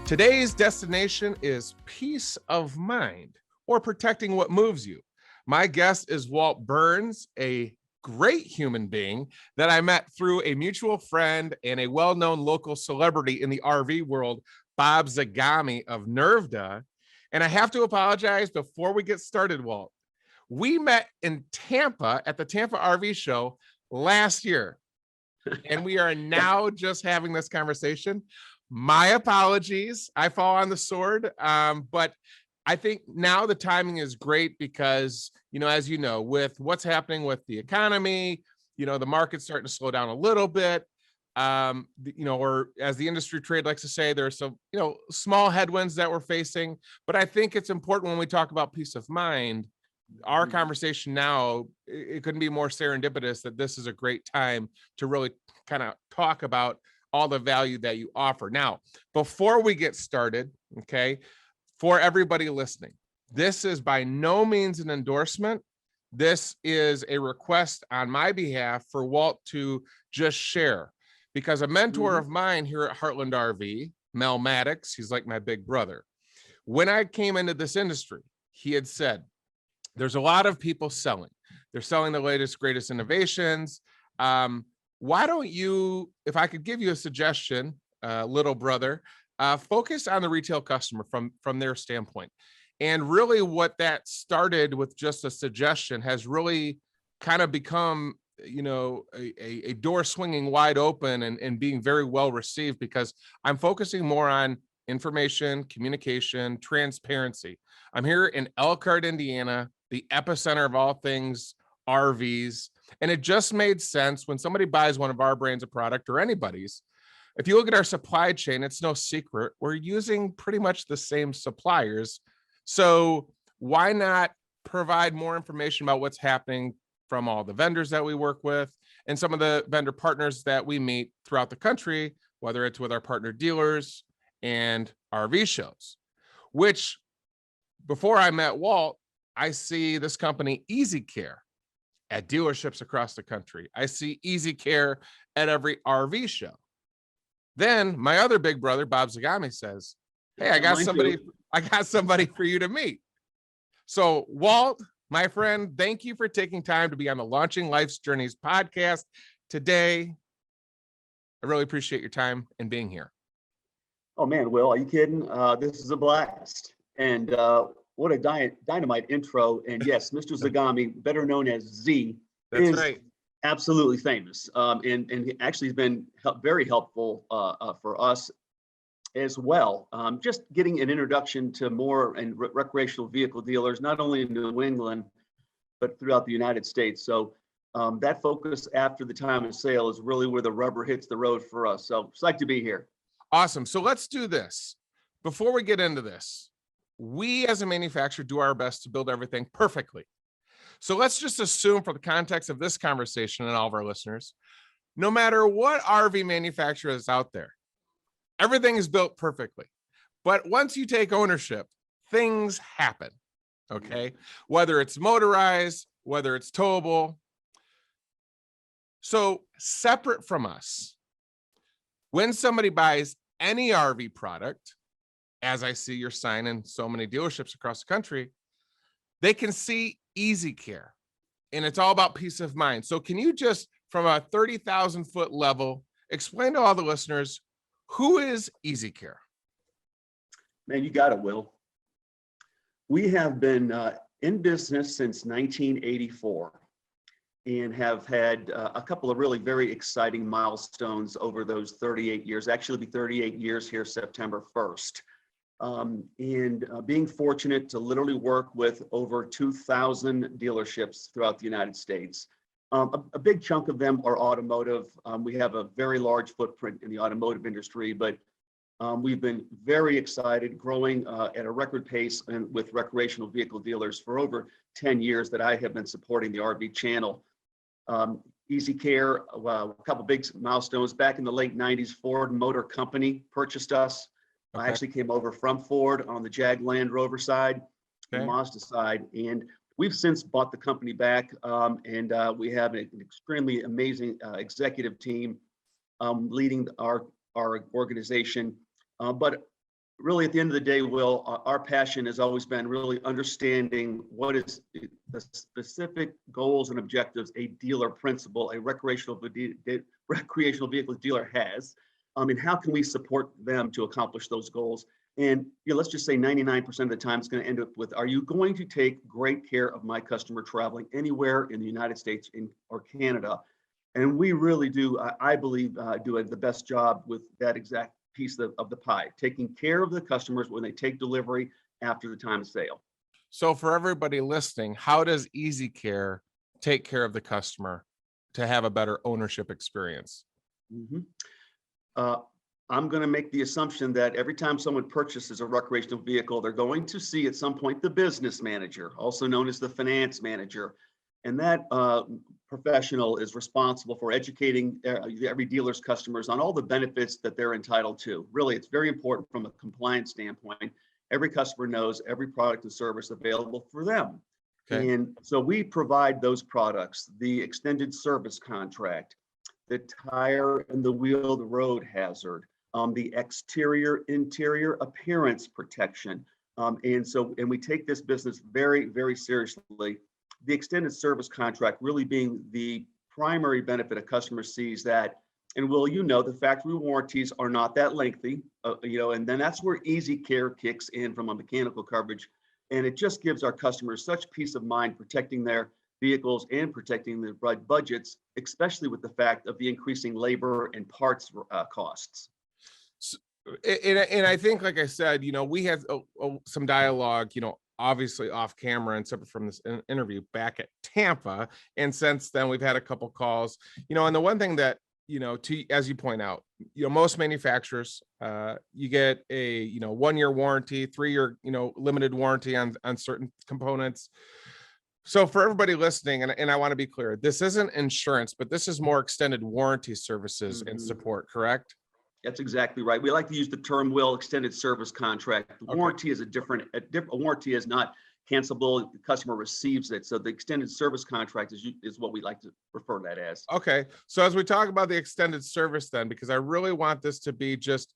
Today's destination is peace of mind, or protecting what moves you. My guest is Walt Burns, a great human being that I met through a mutual friend and a well-known local celebrity in the RV world, Bob Zagami of Nervda. And I have to apologize before we get started, Walt. We met in Tampa at the Tampa RV show last year, and we are now just having this conversation. My apologies. I fall on the sword. But I think now the timing is great because, as you know, with what's happening with the economy, the market's starting to slow down a little bit. Or as the industry trade likes to say, there's some, small headwinds that we're facing. But I think it's important when we talk about peace of mind, our conversation now, it couldn't be more serendipitous that this is a great time to really kind of talk about all the value that you offer. Now, before we get started, okay, for everybody listening, this is by no means an endorsement. This is a request on my behalf for Walt to just share, because a mentor of mine here at Heartland RV, Mel Maddox, he's like my big brother. When I came into this industry, he had said, there's a lot of people selling. They're selling the latest, greatest innovations. Why don't you, if I could give you a suggestion, little brother, focus on the retail customer from their standpoint. And really what that started with just a suggestion has really kind of become, a door swinging wide open and being very well received, because I'm focusing more on information, communication, transparency. I'm here in Elkhart, Indiana, the epicenter of all things RVs. And it just made sense when somebody buys one of our brands of product, or anybody's. If you look at our supply chain, it's no secret, we're using pretty much the same suppliers. So why not provide more information about what's happening from all the vendors that we work with and some of the vendor partners that we meet throughout the country, whether it's with our partner dealers and RV shows, which before I met Walt, I see this company EasyCare at dealerships across the country. I see EasyCare at every RV show. Then my other big brother, Bob Zagami, says, hey, I got somebody for you to meet. So Walt, my friend, thank you for taking time to be on the Launching Life's Journeys podcast today. I really appreciate your time and being here. Oh man, Will, are you kidding? This is a blast. And what a dynamite intro. And yes, Mr. Zagami, better known as Z, is right. Absolutely famous. And actually has been very helpful for us as well. Just getting an introduction to more and recreational vehicle dealers, not only in New England, but throughout the United States. So that focus after the time of sale is really where the rubber hits the road for us. So it's like to be here. Awesome. So let's do this. Before we get into this, we as a manufacturer do our best to build everything perfectly. So let's just assume, for the context of this conversation and all of our listeners, no matter what RV manufacturer is out there, everything is built perfectly. But once you take ownership, things happen, okay? Whether it's motorized, whether it's towable. So separate from us, when somebody buys any RV product, as I see your sign in so many dealerships across the country, they can see EasyCare, and it's all about peace of mind. So can you just, from a 30,000 foot level, explain to all the listeners, who is EasyCare? Man, you got it, Will. We have been in business since 1984 and have had a couple of really very exciting milestones over those 38 years. Actually, it'll be 38 years here, September 1st. Being fortunate to literally work with over 2,000 dealerships throughout the United States. A big chunk of them are automotive. We have a very large footprint in the automotive industry, but we've been very excited, growing at a record pace and with recreational vehicle dealers for over 10 years that I have been supporting the RV channel. EasyCare, a couple big milestones. Back in the late 90s, Ford Motor Company purchased us. Okay. I actually came over from Ford on the Jag Land Rover side, the Mazda side, and we've since bought the company back, and we have an extremely amazing executive team leading our organization. But Really, at the end of the day, Will, our passion has always been really understanding what is the specific goals and objectives a dealer principal, a recreational vehicle dealer has, and how can we support them to accomplish those goals. And let's just say 99% of the time it's going to end up with, are you going to take great care of my customer traveling anywhere in the United States or Canada? And we really do, I believe, do the best job with that exact piece of the pie, taking care of the customers when they take delivery after the time of sale. So for everybody listening, how does EasyCare take care of the customer to have a better ownership experience? Mhm. Uh, I'm going to make the assumption that every time someone purchases a recreational vehicle, they're going to see at some point the business manager, also known as the finance manager. And that professional is responsible for educating every dealer's customers on all the benefits that they're entitled to. Really, it's very important from a compliance standpoint. Every customer knows every product and service available for them. Okay. And so we provide those products, the extended service contract, the tire and the wheel, the road hazard, the exterior interior appearance protection. And we take this business very, very seriously. The extended service contract really being the primary benefit a customer sees that, and Will, the factory warranties are not that lengthy, and then that's where EasyCare kicks in from a mechanical coverage. And it just gives our customers such peace of mind protecting their vehicles and protecting their budgets, especially with the fact of the increasing labor and parts costs. And I think, like I said, we had some dialogue, obviously off camera and separate from this interview back at Tampa. And since then we've had a couple calls, and the one thing that, as you point out, most manufacturers, you get a, 1-year warranty, 3-year, limited warranty on certain components. So for everybody listening, and I want to be clear, this isn't insurance, but this is more extended warranty services and support, correct? That's exactly right. We like to use the term, Will, extended service contract. The warranty is a warranty is not cancelable. The customer receives it. So the extended service contract is what we like to refer to that as. Okay. So as we talk about the extended service then, because I really want this to be just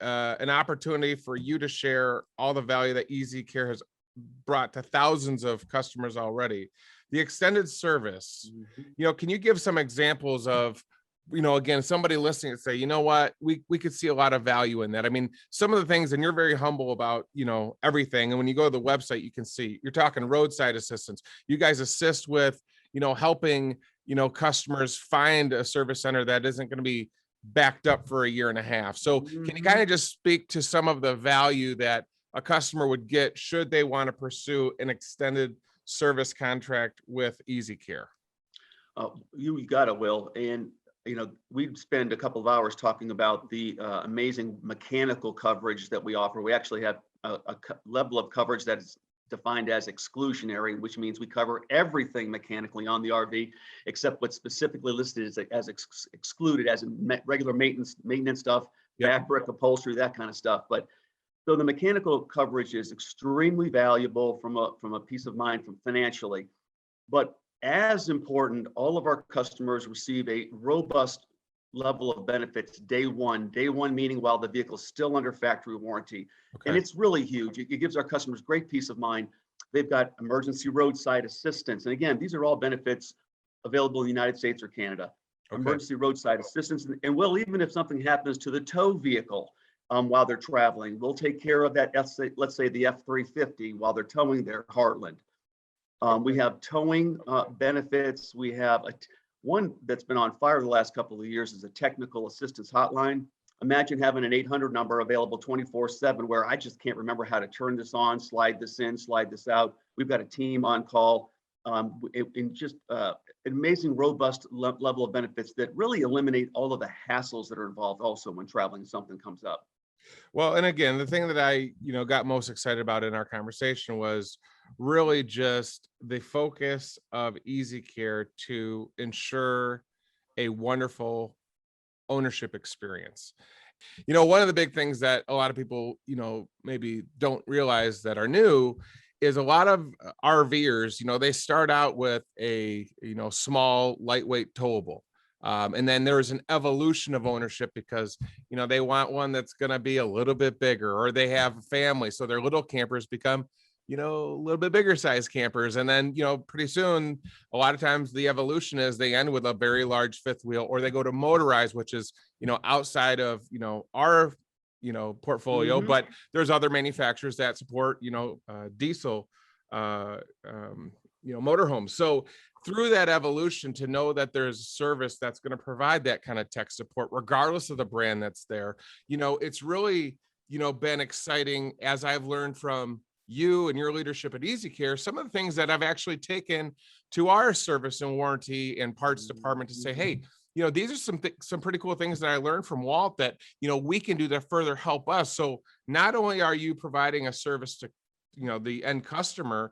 an opportunity for you to share all the value that EasyCare has brought to thousands of customers already. The extended service, can you give some examples of, again, somebody listening and say, we could see a lot of value in that. I mean, some of the things, and you're very humble about, everything. And when you go to the website, you can see you're talking roadside assistance. You guys assist with, helping, customers find a service center that isn't going to be backed up for a year and a half. So can you kind of just speak to some of the value that a customer would get should they want to pursue an extended service contract with EasyCare? You got it, Will. And we'd spend a couple of hours talking about the amazing mechanical coverage that we offer. We actually have a level of coverage that is defined as exclusionary, which means we cover everything mechanically on the RV, except what's specifically listed as excluded, as in regular maintenance stuff, back brick upholstery, that kind of stuff. But so the mechanical coverage is extremely valuable from a peace of mind financially. But as important, all of our customers receive a robust level of benefits day one meaning while the vehicle is still under factory warranty. Okay. And it's really huge. It gives our customers great peace of mind. They've got emergency roadside assistance. And again, these are all benefits available in the United States or Canada. Okay. Emergency roadside assistance. And even if something happens to the tow vehicle while they're traveling, we'll take care of that, let's say the F-350 while they're towing their Heartland. We have towing benefits. We have one that's been on fire the last couple of years is a technical assistance hotline. Imagine having an 800 number available 24/7 where I just can't remember how to turn this on, slide this in, slide this out. We've got a team on call, and just an amazing, robust level of benefits that really eliminate all of the hassles that are involved also when traveling and something comes up. Well, and again, the thing that I, got most excited about in our conversation was really just the focus of EasyCare to ensure a wonderful ownership experience. One of the big things that a lot of people, maybe don't realize that are new is a lot of RVers, they start out with a, small, lightweight towable. And then there's an evolution of ownership because, they want one that's going to be a little bit bigger, or they have a family. So their little campers become, a little bit bigger size campers. And then, pretty soon, a lot of times the evolution is they end with a very large fifth wheel, or they go to motorized, which is, outside of, our, portfolio, but there's other manufacturers that support, diesel, motorhomes. So through that evolution, to know that there's a service that's going to provide that kind of tech support, regardless of the brand that's there, it's really, been exciting as I've learned from you and your leadership at EasyCare, some of the things that I've actually taken to our service and warranty and parts department to say, hey, these are some pretty cool things that I learned from Walt that, we can do to further help us. So not only are you providing a service to, the end customer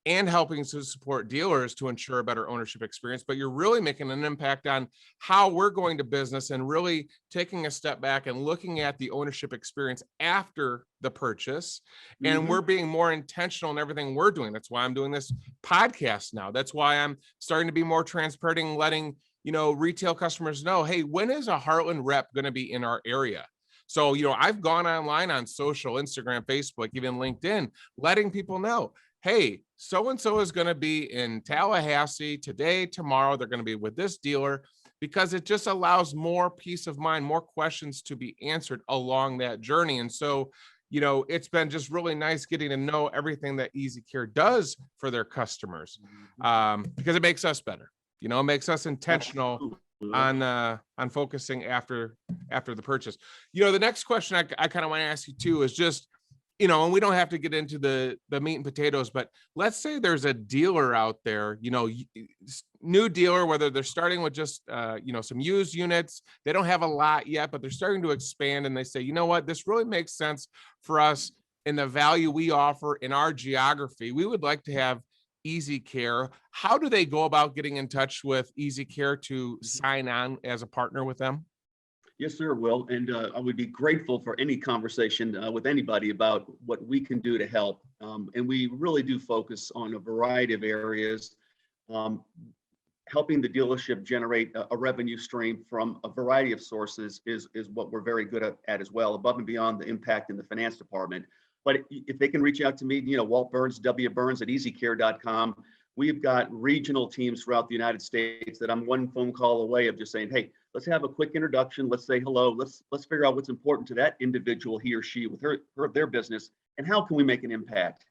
and helping to support dealers to ensure a better ownership experience, but you're really making an impact on how we're going to business and really taking a step back and looking at the ownership experience after the purchase. And we're being more intentional in everything we're doing. That's why I'm doing this podcast now. That's why I'm starting to be more transparent and letting, retail customers know, hey, when is a Heartland rep going to be in our area? So, I've gone online on social, Instagram, Facebook, even LinkedIn, letting people know, hey, so-and-so is going to be in Tallahassee today, tomorrow. They're going to be with this dealer, because it just allows more peace of mind, more questions to be answered along that journey. And so, it's been just really nice getting to know everything that EasyCare does for their customers, because it makes us better. It makes us intentional on focusing after the purchase. The next question I kind of want to ask you too is just, and we don't have to get into the meat and potatoes, but let's say there's a dealer out there, new dealer, whether they're starting with just, some used units, they don't have a lot yet, but they're starting to expand, and they say, you know what, this really makes sense for us in the value we offer in our geography. We would like to have EasyCare. How do they go about getting in touch with EasyCare to sign on as a partner with them? Yes, sir, Will. And I would be grateful for any conversation with anybody about what we can do to help. And we really do focus on a variety of areas, helping the dealership generate a revenue stream from a variety of sources is what we're very good at as well, above and beyond the impact in the finance department. But if they can reach out to me, Walt Burns, Burns at easycare.com. We've got regional teams throughout the United States that I'm one phone call away of just saying, hey, let's have a quick introduction. Let's say hello. Let's figure out what's important to that individual, he or she, with their business, and how can we make an impact.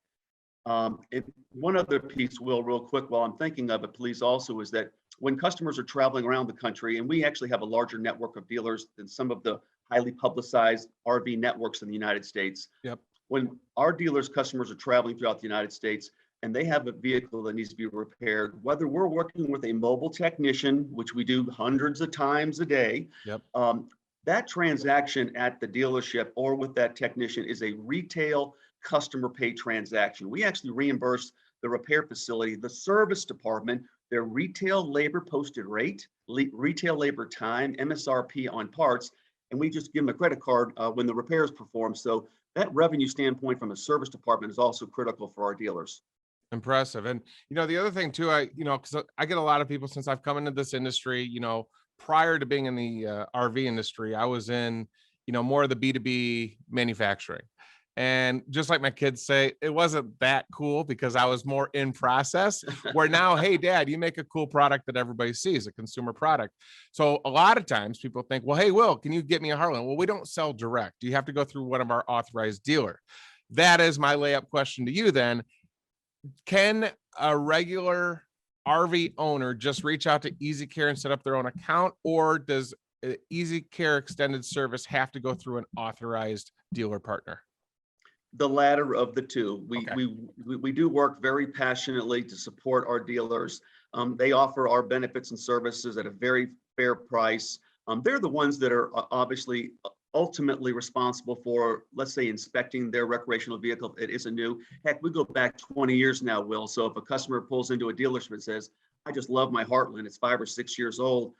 And one other piece, Will, real quick, while I'm thinking of it, please, also is that when customers are traveling around the country, and we actually have a larger network of dealers than some of the highly publicized RV networks in the United States. Yep. When our dealers' customers are traveling throughout the United States and they have a vehicle that needs to be repaired, whether we're working with a mobile technician, which we do hundreds of times a day, Yep. That transaction at the dealership or with that technician is a retail customer pay transaction. We actually reimburse the repair facility, the service department, their retail labor posted rate, retail labor time, MSRP on parts, and we just give them a credit card when the repair is performed. So that revenue standpoint from a service department is also critical for our dealers. Impressive. And, the other thing too, because I get a lot of people since I've come into this industry, prior to being in the RV industry, I was in, more of the B2B manufacturing. And just like my kids say, it wasn't that cool because I was more in process, where now, hey, Dad, you make a cool product that everybody sees, a consumer product. So a lot of times people think, well, hey, Will, can you get me a Heartland? Well, we don't sell direct. You have to go through one of our authorized dealer. That is my layup question to you then. Can a regular RV owner just reach out to EasyCare and set up their own account, or does EasyCare extended service have to go through an authorized dealer partner? The latter of the two. Okay. We do work very passionately to support our dealers. They offer our benefits and services at a very fair price. They're the ones that are obviously ultimately responsible for, let's say, inspecting their recreational vehicle. It isn't new. Heck, we go back 20 years now, Will. So if a customer pulls into a dealership and says, I just love my Heartland, it's 5 or 6 years old,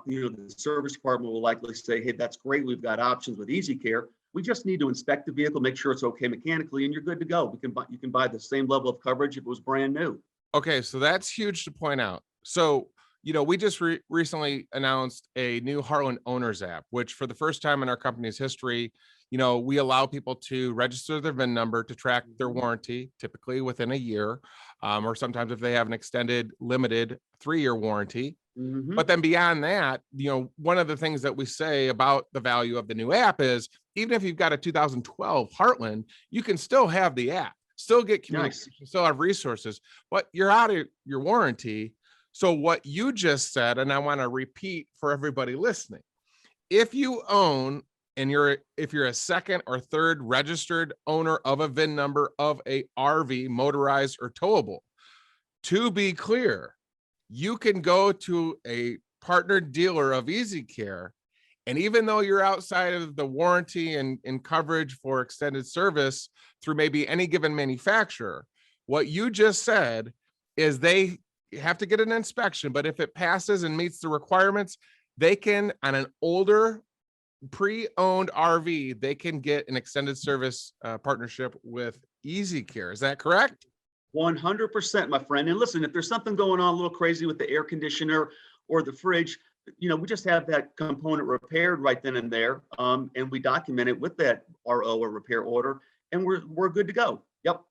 the service department will likely say, hey, that's great. We've got options with EasyCare. We just need to inspect the vehicle, make sure it's okay mechanically, and you're good to go. You can buy the same level of coverage if it was brand new. Okay, so that's huge to point out. So we just recently announced a new Heartland Owners app, which for the first time in our company's history, we allow people to register their VIN number to track their warranty, typically within a year, or sometimes if they have an extended limited 3-year warranty. But then beyond that, one of the things that we say about the value of the new app is even if you've got a 2012 Heartland, you can still have the app, still get communication, still have resources, but you're out of your warranty. So what you just said, and I want to repeat for everybody listening, if you own and if you're a second or third registered owner of a VIN number of a RV, motorized or towable, to be clear, you can go to a partnered dealer of EasyCare, and even though you're outside of the warranty and coverage for extended service through maybe any given manufacturer, what you just said is they have to get an inspection, but if it passes and meets the requirements, they can, on an older pre-owned RV, they can get an extended service partnership with EasyCare. Is that correct? 100%, my friend. And listen, if there's something going on a little crazy with the air conditioner or the fridge, we just have that component repaired right then and there, and we document it with that RO or repair order, and we're good to go. Yep.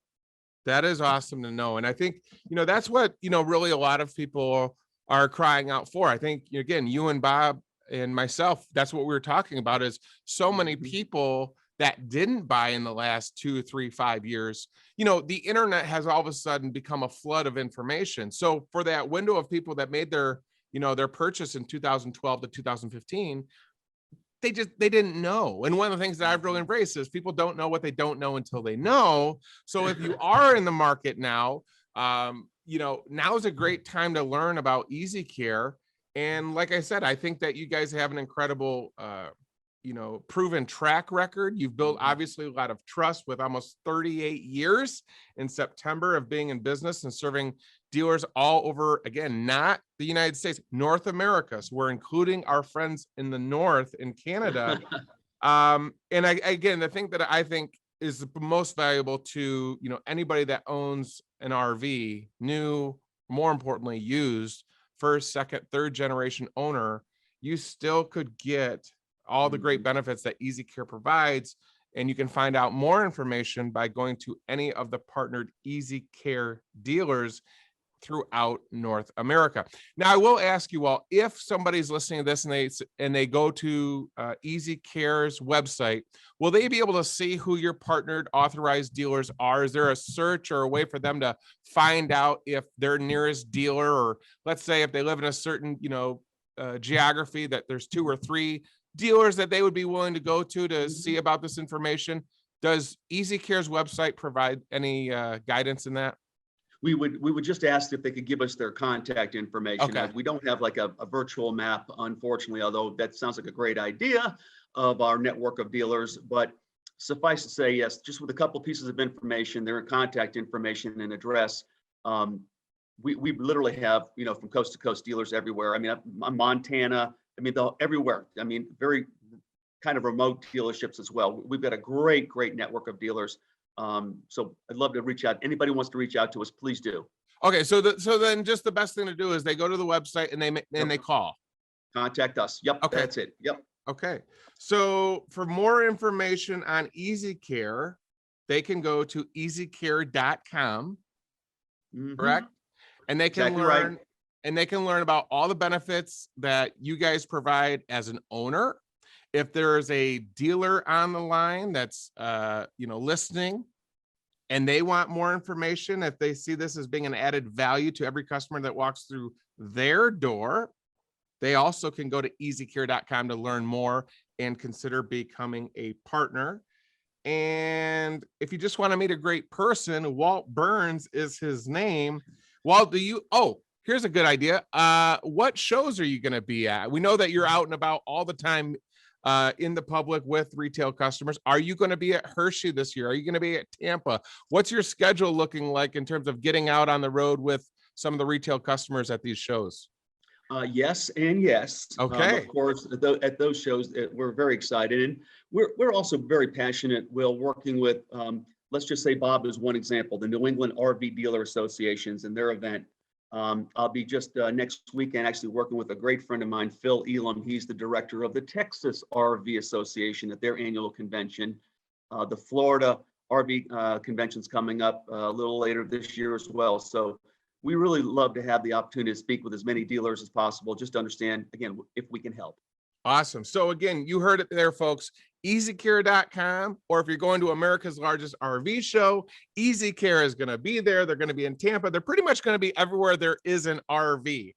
That is awesome to know. And I think, that's what, really a lot of people are crying out for. I think, again, you and Bob and myself, that's what we were talking about, is so many people that didn't buy in the last 2, 3, 5 years. The internet has all of a sudden become a flood of information. So for that window of people that made their purchase in 2012 to 2015, they didn't know. And one of the things that I've really embraced is people don't know what they don't know until they know. So if you are in the market now, now is a great time to learn about EasyCare. And like I said, I think that you guys have an incredible, proven track record. You've built obviously a lot of trust with almost 38 years in September of being in business and serving dealers all over, again, not the United States, North America. So we're including our friends in the North in Canada. Again, the thing that I think is the most valuable to, anybody that owns an RV, new, more importantly, used, first, second, third generation owner, you still could get all the great benefits that EasyCare provides. And you can find out more information by going to any of the partnered EasyCare dealers throughout North America. Now, I will ask you all, if somebody's listening to this and they go to EasyCare's website, will they be able to see who your partnered authorized dealers are? Is there a search or a way for them to find out if their nearest dealer, or let's say if they live in a certain, geography, that there's 2 or 3 dealers that they would be willing to go to see about this information? Does EasyCare's website provide any guidance in that? We would just ask if they could give us their contact information. Okay. We don't have like a virtual map, unfortunately, although that sounds like a great idea of our network of dealers. But suffice to say, yes, just with a couple pieces of information, their contact information and address. We literally have, from coast to coast dealers everywhere. I mean, Montana, everywhere. Very kind of remote dealerships as well. We've got a great network of dealers. So I'd love to reach out. Anybody wants to reach out to us, please do. Okay, so then just the best thing to do is they go to the website and they call. Contact us. Yep. Okay. That's it. Yep. Okay. So for more information on EasyCare, they can go to easycare.com. Correct? And they can learn and they can learn about all the benefits that you guys provide as an owner. If there's a dealer on the line that's, listening and they want more information, if they see this as being an added value to every customer that walks through their door, they also can go to easycare.com to learn more and consider becoming a partner. And if you just want to meet a great person, Walt Burns is his name. Walt, here's a good idea. What shows are you going to be at? We know that you're out and about all the time in the public with retail customers. Are you going to be at Hershey this year? Are you going to be at Tampa? What's your schedule looking like in terms of getting out on the road with some of the retail customers at these shows? Yes and yes. Okay. Of course, at those shows, we're very excited, and we're also very passionate. We're working with, let's just say Bob is one example, the New England RV Dealer Associations and their event. I'll be just next weekend actually working with a great friend of mine, Phil Elam. He's the director of the Texas RV Association at their annual convention. The Florida RV convention's coming up a little later this year as well. So we really love to have the opportunity to speak with as many dealers as possible, just to understand, again, if we can help. Awesome. So again, you heard it there, folks. EasyCare.com, or if you're going to America's largest RV show, EasyCare is going to be there. They're going to be in Tampa. They're pretty much going to be everywhere there is an RV.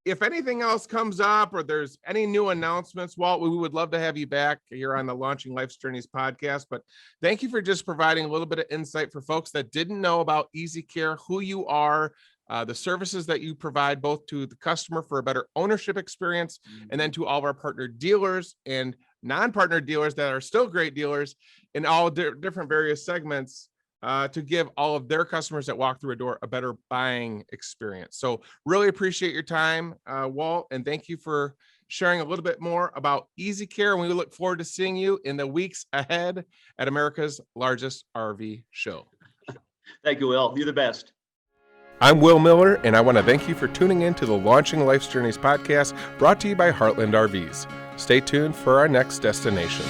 If anything else comes up or there's any new announcements, Walt, we would love to have you back here on the Launching Life's Journeys podcast. But thank you for just providing a little bit of insight for folks that didn't know about EasyCare, who you are, the services that you provide both to the customer for a better ownership experience, and then to all of our partner dealers and non-partner dealers that are still great dealers in all different various segments, to give all of their customers that walk through a door a better buying experience. So really appreciate your time, Walt, and thank you for sharing a little bit more about EasyCare. And we look forward to seeing you in the weeks ahead at America's largest RV show. Thank you, Will. You're the best. I'm Will Miller, and I want to thank you for tuning in to the Launching Life's Journeys podcast, brought to you by Heartland RVs. Stay tuned for our next destination.